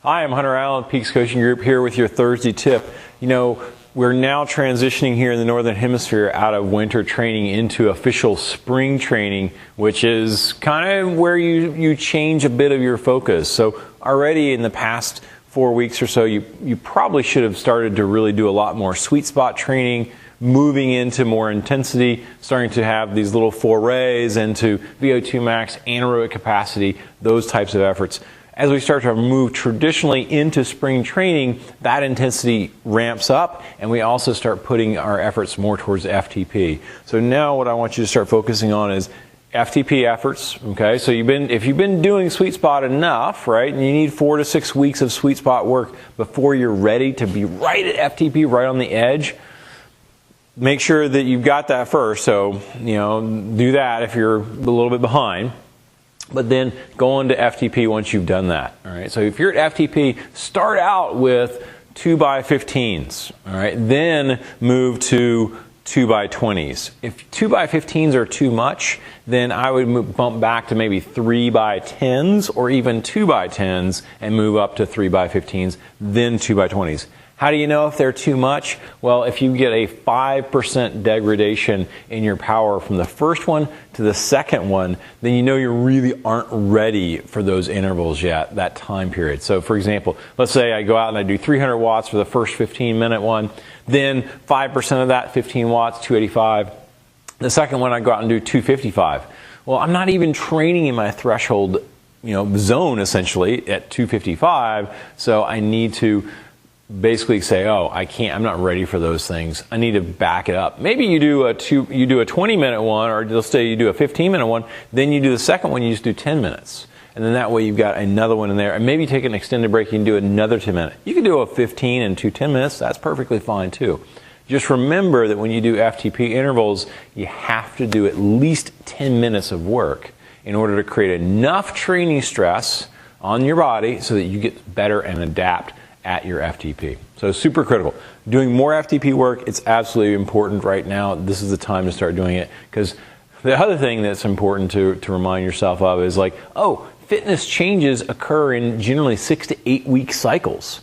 Hi, I'm Hunter Allen, Peaks Coaching Group, here with your Thursday tip. You know, we're now transitioning here in the Northern Hemisphere out of winter training into official spring training, which is kind of where you change a bit of your focus. So already in the past 4 weeks or so, you probably should have started to really do a lot more sweet spot training, moving into more intensity, starting to have these little forays into VO2 max, anaerobic capacity, those types of efforts. As we start to move traditionally into spring training, that intensity ramps up, and we also start putting our efforts more towards FTP. So now what I want you to start focusing on is FTP efforts, okay? So if you've been doing sweet spot enough, right, and you need 4 to 6 weeks of sweet spot work before you're ready to be right at FTP, right on the edge, make sure that you've got that first. So, do that if you're a little bit behind. But then go on to FTP once you've done that. All right. So if you're at FTP, start out with 2x15s. All right. Then move to 2x20s. If 2x15s are too much, then I would bump back to maybe 3x10s or even 2x10s and move up to 3x15s, then 2x20s. How do you know if they're too much? Well, if you get a 5% degradation in your power from the first one to the second one, then you know you really aren't ready for those intervals yet, that time period. So for example, let's say I go out and I do 300 watts for the first 15-minute one, then 5% of that, 15 watts, 285. The second one I go out and do 255. Well, I'm not even training in my threshold, zone essentially at 255, so I need to basically say, I'm not ready for those things. I need to back it up. Maybe you do a 20-minute one, or let's say you do a 15-minute one, then you do the second one, you just do 10 minutes. And then that way you've got another one in there. And maybe take an extended break, you can do another 10 minutes. You can do a 15 and 2 10 minutes, that's perfectly fine too. Just remember that when you do FTP intervals, you have to do at least 10 minutes of work in order to create enough training stress on your body so that you get better and adapt at your FTP. So super critical. Doing more FTP work, it's absolutely important right now. This is the time to start doing it, because the other thing that's important to remind yourself of is fitness changes occur in generally 6 to 8 week cycles.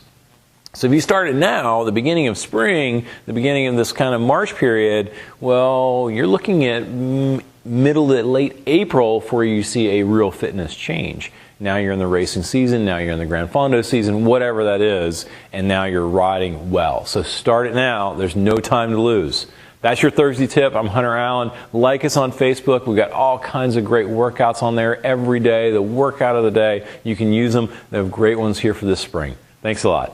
So if you start it now, the beginning of spring, the beginning of this kind of March period, well, you're looking at middle to late April before you see a real fitness change. Now you're in the racing season, now you're in the Gran Fondo season, whatever that is, and now you're riding well. So start it now. There's no time to lose. That's your Thursday tip. I'm Hunter Allen. Like us on Facebook. We've got all kinds of great workouts on there every day. The workout of the day. You can use them. They have great ones here for this spring. Thanks a lot.